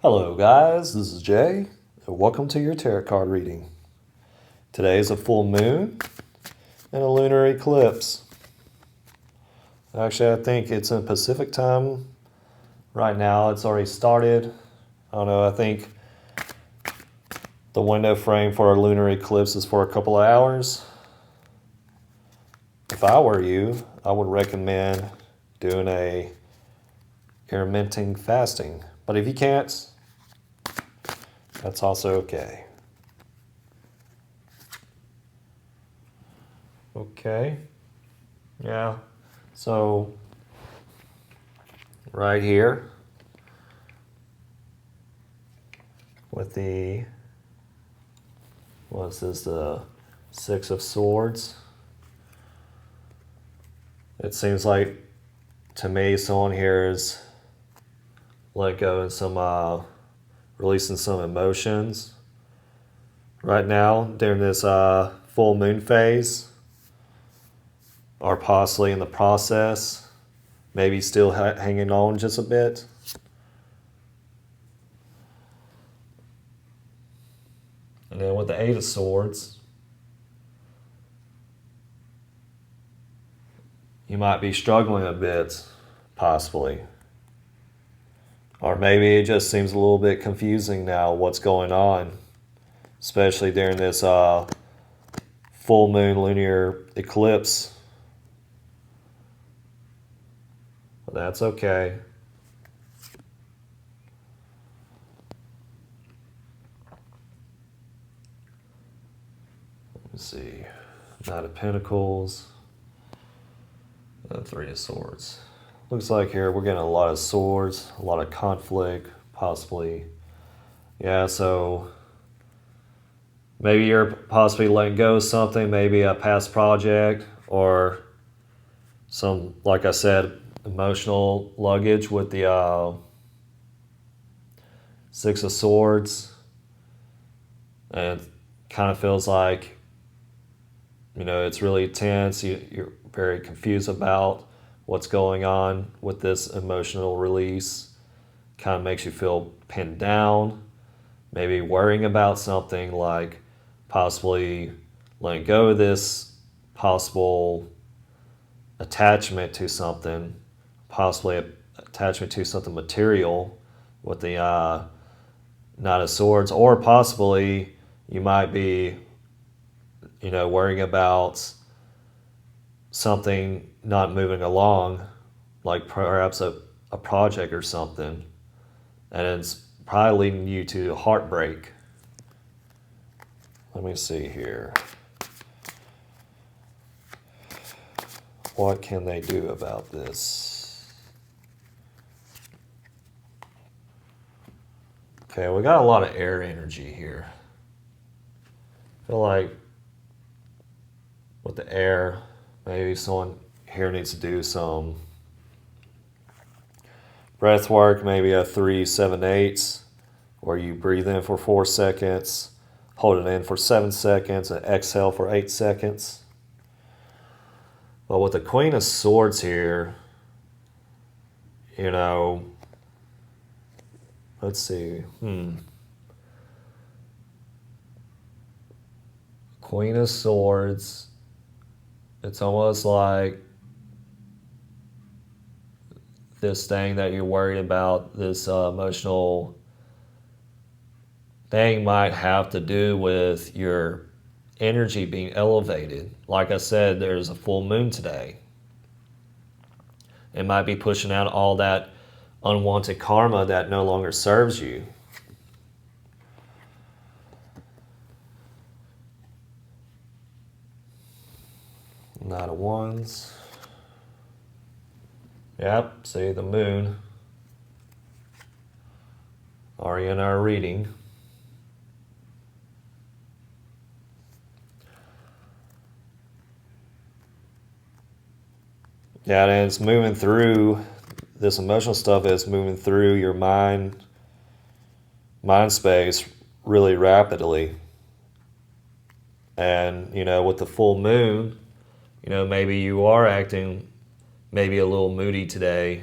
Hello guys, this is Jay, and welcome to your tarot card reading. Today is a full moon and a lunar eclipse. Actually, I think it's in Pacific time right now. It's already started. I don't know, I think the window frame for a lunar eclipse is for a couple of hours. If I were you, I would recommend doing a intermittent fasting. But if you can't, that's also okay. Okay. Yeah. So, right here, with the, what is this, the Six of Swords? It seems like, to me, someone here is let go and some, releasing some emotions right now during this full moon phase, or possibly in the process, maybe still hanging on just a bit. And then with the Eight of Swords, you might be struggling a bit, possibly. Or maybe it just seems a little bit confusing now what's going on, especially during this full moon lunar eclipse. But that's okay. Let's see. Knight of Pentacles. And Three of Swords. Looks like here we're getting a lot of swords, a lot of conflict, possibly. Yeah, so maybe you're possibly letting go of something, maybe a past project, or some, like I said, emotional luggage with the Six of Swords. And it kind of feels like, it's really tense. You're very confused about what's going on with this emotional release. Kind of makes you feel pinned down, maybe worrying about something like possibly letting go of this possible attachment to something, possibly attachment to something material with the Knight of Swords, or possibly you might be, worrying about something not moving along, like perhaps a project or something, and it's probably leading you to heartbreak. Let me see here. What can they do about this? Okay, we got a lot of air energy here. I feel like with the air, maybe someone here needs to do some breath work, maybe a 3-7-8, where you breathe in for 4 seconds, hold it in for 7 seconds, and exhale for 8 seconds. But with the Queen of Swords here, let's see. Queen of Swords, it's almost like this thing that you're worried about, this emotional thing, might have to do with your energy being elevated. Like I said, there's a full moon today. It might be pushing out all that unwanted karma that no longer serves you. Knight of Wands. Yep, see the moon. Already in our reading. Yeah, and it's moving through, this emotional stuff is moving through your mind space really rapidly. And, with the full moon, maybe you are acting maybe a little moody today.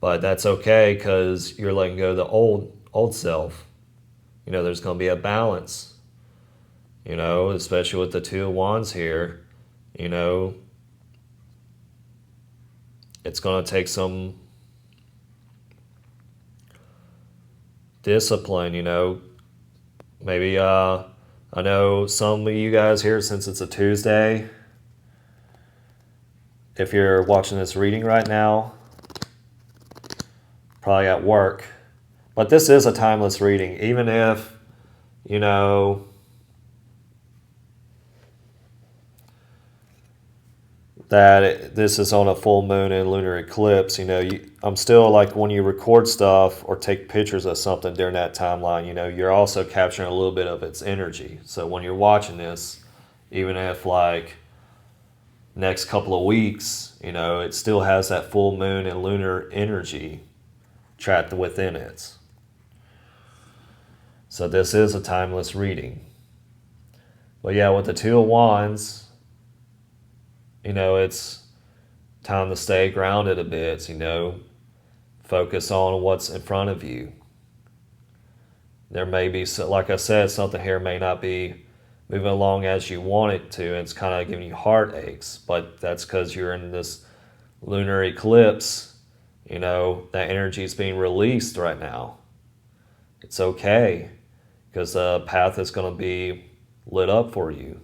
But that's okay because you're letting go of the old self. You know, there's going to be a balance, you know, especially with the Two of Wands here. You know, it's going to take some discipline, you know. Maybe, I know some of you guys here, since it's a Tuesday, if you're watching this reading right now, probably at work. But this is a timeless reading, even if, you know, this is on a full moon and lunar eclipse. You know, I'm still like, when you record stuff or take pictures of something during that timeline, you know, you're also capturing a little bit of its energy. So when you're watching this, even if like next couple of weeks, you know, it still has that full moon and lunar energy trapped within it. So this is a timeless reading. But yeah, with the Two of Wands, you know, it's time to stay grounded a bit, you know, focus on what's in front of you. There may be, like I said, something here may not be moving along as you want it to, and it's kind of giving you heartaches, but that's because you're in this lunar eclipse. You know, that energy is being released right now. It's okay, because the path is going to be lit up for you.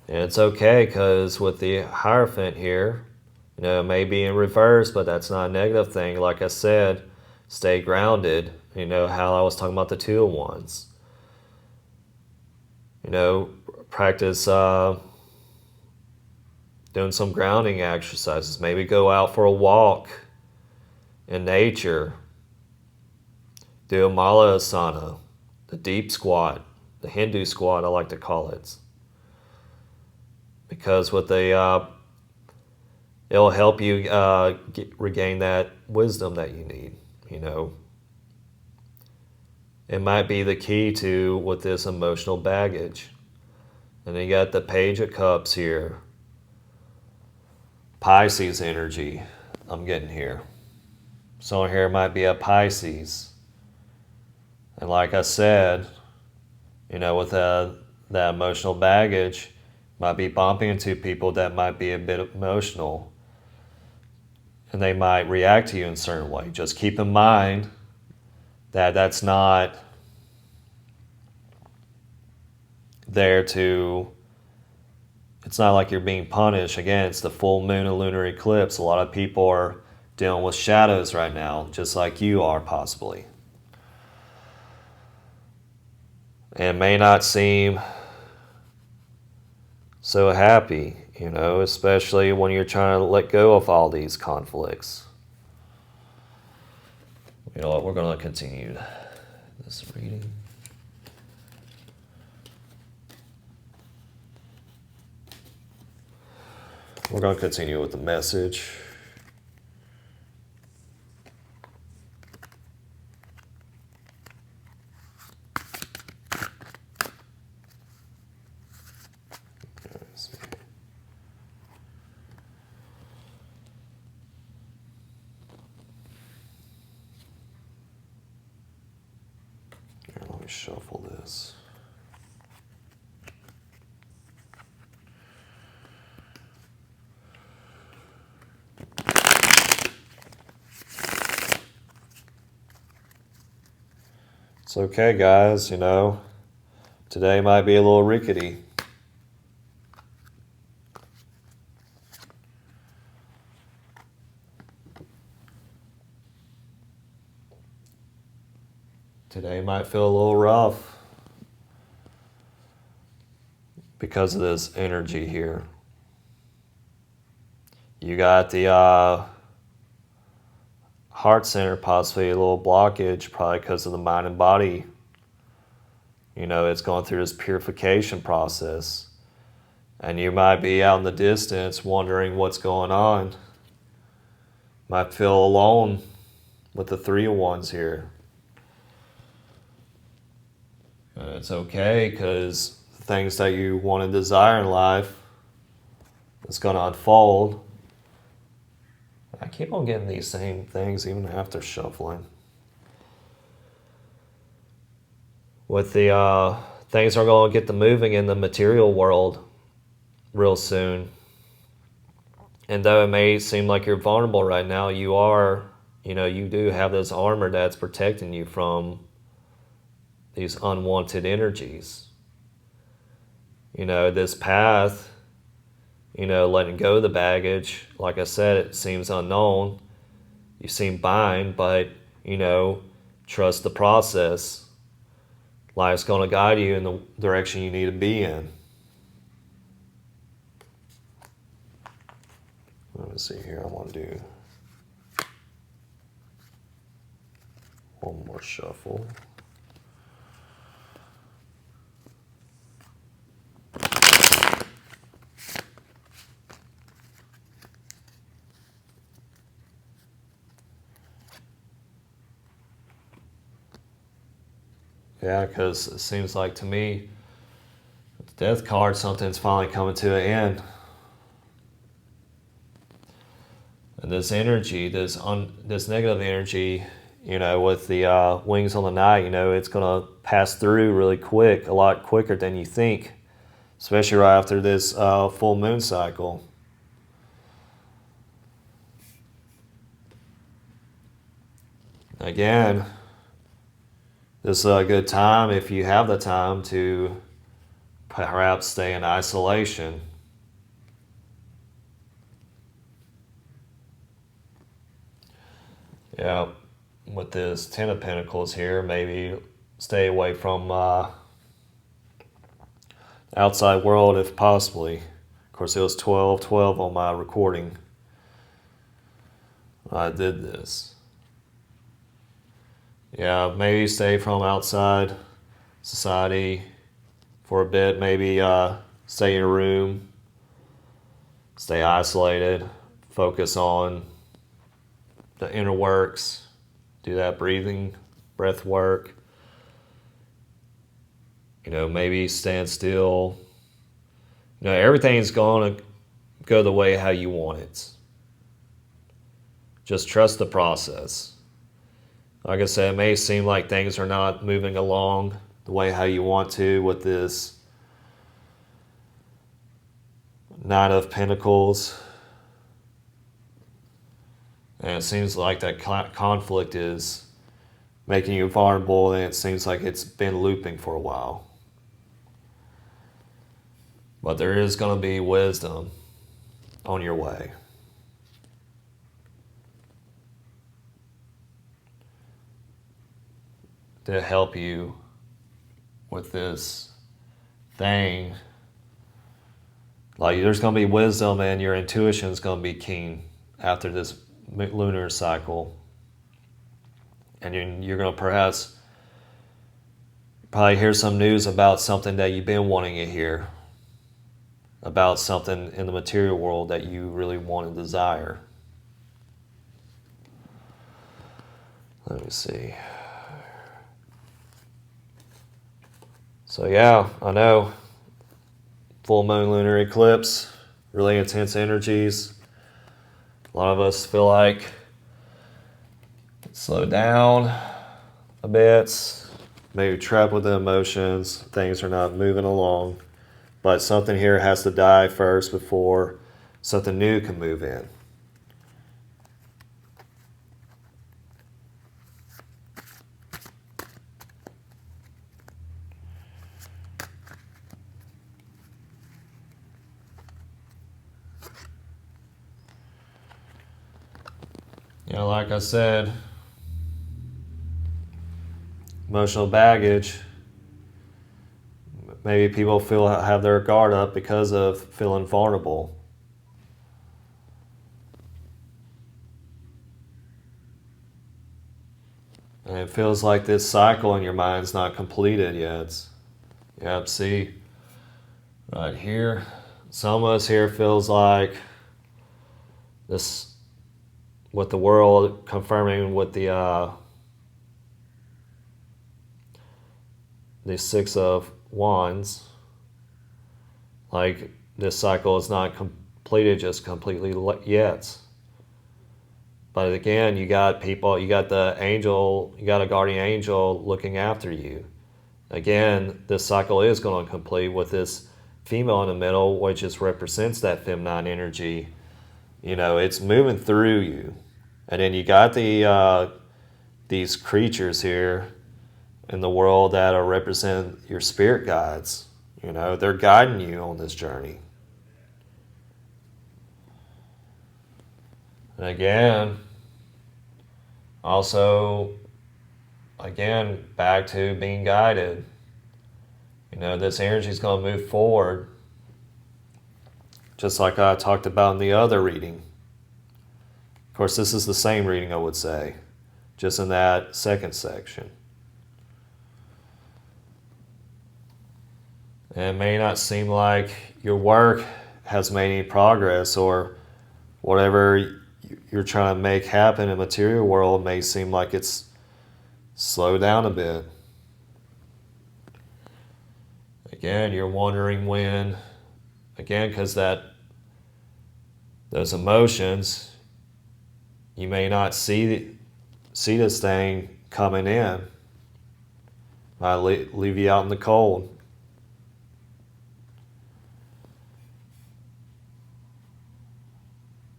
And it's okay, because with the Hierophant here, you know, it may be in reverse, but that's not a negative thing. Like I said, stay grounded. You know, how I was talking about the Two of Wands. You know, practice doing some grounding exercises. Maybe go out for a walk in nature. Do a mala asana, the deep squat, the Hindu squat, I like to call it. Because with the it'll help you regain that wisdom that you need, you know. It might be the key to with this emotional baggage. And then you got the Page of Cups here. Pisces energy I'm getting here. Someone here might be a Pisces. And like I said, you know, with that emotional baggage, might be bumping into people that might be a bit emotional. And they might react to you in a certain way. Just keep in mind that that's not there to, it's not like you're being punished. Again, it's the full moon and lunar eclipse. A lot of people are dealing with shadows right now, just like you are possibly. And it may not seem so happy, you know, especially when you're trying to let go of all these conflicts. You know what, we're going to continue this reading. We're going to continue with the message. Let me shuffle this. It's okay, guys, you know, today might be a little rickety. Today might feel a little rough because of this energy here. You got the heart center, possibly a little blockage, probably because of the mind and body You know, it's going through this purification process. And you might be out in the distance wondering what's going on. Might feel alone with the Three of Wands here. And it's okay, because things that you want and desire in life is going to unfold. I keep on getting these same things even after shuffling. With the things are going to get to moving in the material world real soon. And though it may seem like you're vulnerable right now, you do have this armor that's protecting you from these unwanted energies. You know, this path, letting go of the baggage, like I said, it seems unknown. You seem bind, but, trust the process. Life's going to guide you in the direction you need to be in. Let me see here. I want to do one more shuffle. Yeah, because it seems like to me, with the Death card, something's finally coming to an end. And this energy, this negative energy, with the wings on the night, it's going to pass through really quick, a lot quicker than you think, especially right after this full moon cycle. Again, this is a good time, if you have the time, to perhaps stay in isolation. Yeah, with this Ten of Pentacles here, maybe stay away from the outside world if possibly. Of course, it was 12/12 on my recording. I did this. Yeah, maybe stay from outside society for a bit. Maybe stay in your room, stay isolated, focus on the inner works, do that breathing, breath work. Maybe stand still. Everything's going to go the way how you want it. Just trust the process. Like I said, it may seem like things are not moving along the way how you want to with this Nine of Pentacles. And it seems like that conflict is making you vulnerable, and it seems like it's been looping for a while. But there is going to be wisdom on your way. To help you with this thing. Like, there's going to be wisdom, and your intuition is going to be keen after this lunar cycle. And you're going to probably hear some news about something that you've been wanting to hear. About something in the material world that you really want and desire. Let me see. So yeah, I know. Full moon lunar eclipse, really intense energies. A lot of us feel like slow down a bit, maybe trapped with the emotions, things are not moving along. But something here has to die first before something new can move in. Like I said, emotional baggage. Maybe people have their guard up because of feeling vulnerable. And it feels like this cycle in your mind's not completed yet. Yep, see, right here, some of us here feels like this, with the world confirming with the Six of Wands, like this cycle is not completed just completely yet. But again, you got people, you got the angel, you got a guardian angel looking after you. Again, this cycle is going to complete with this female in the middle, which just represents that feminine energy. You know, it's moving through you. And then you got these creatures here in the world that are represent your spirit guides. You know, they're guiding you on this journey. And again, also, again, back to being guided. You know, this energy is going to move forward, just like I talked about in the other reading. Of course, this is the same reading, I would say, just in that second section. And it may not seem like your work has made any progress, or whatever you're trying to make happen in the material world may seem like it's slowed down a bit. Again, you're wondering when, again, because those emotions, you may not see this thing coming in. Might leave you out in the cold.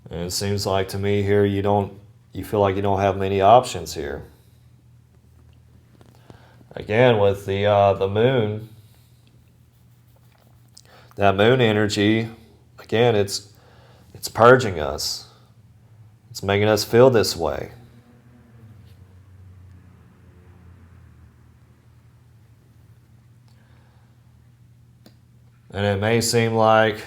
And it seems like to me here you feel like you don't have many options here. Again, with the moon, that moon energy, again, it's purging us. It's making us feel this way. And it may seem like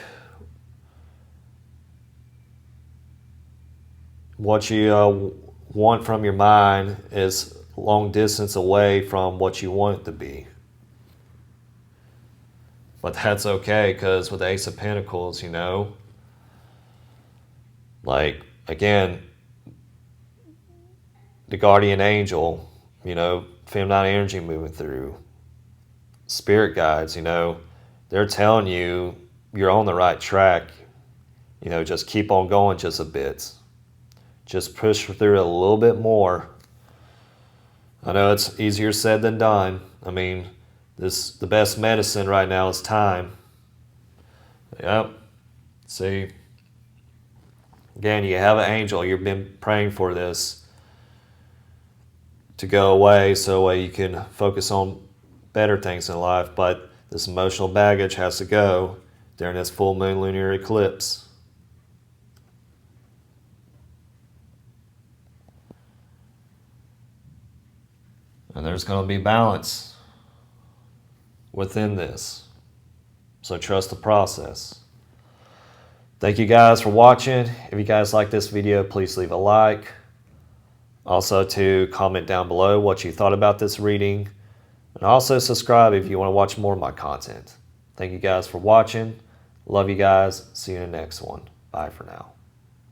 what you want from your mind is long distance away from what you want it to be. But that's okay, because with the Ace of Pentacles, you know, like, again, the guardian angel, you know, feminine energy moving through, spirit guides, you know, they're telling you you're on the right track. You know, just keep on going just a bit. Just push through it a little bit more. I know it's easier said than done. I mean, the best medicine right now is time. Yep. See, again, you have an angel. You've been praying for this to go away so you can focus on better things in life. But this emotional baggage has to go during this full moon lunar eclipse. And there's going to be balance within this. So trust the process. Thank you guys for watching. If you guys like this video, please leave a like. Also to comment down below what you thought about this reading. And also subscribe if you want to watch more of my content. Thank you guys for watching. Love you guys. See you in the next one. Bye for now.